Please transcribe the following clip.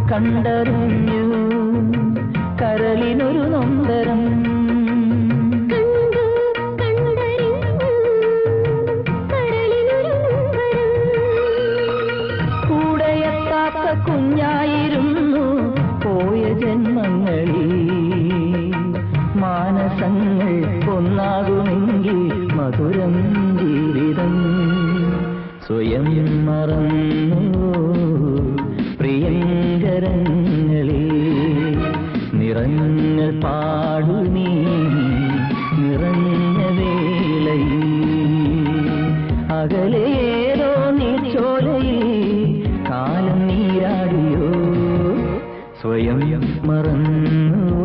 കണ്ടറിഞ്ഞു കരളിനൊരു നൊമ്പരം കൂടെയെത്താത്ത കുഞ്ഞായിരുന്നു പോയ ജന്മങ്ങളിൽ മാനസങ്ങൾ ഒന്നാകുമെങ്കിൽ മധുരം ജീവിതം സ്വയം മറന്നു പ്രിയങ്കരങ്ങളെ നിറഞ്ഞ പാടു നീ നിറഞ്ഞ വേളയിൽ അകലേതോ നീർച്ചോലയിൽ കാലം നീരാടിയോ സ്വയം മറന്നു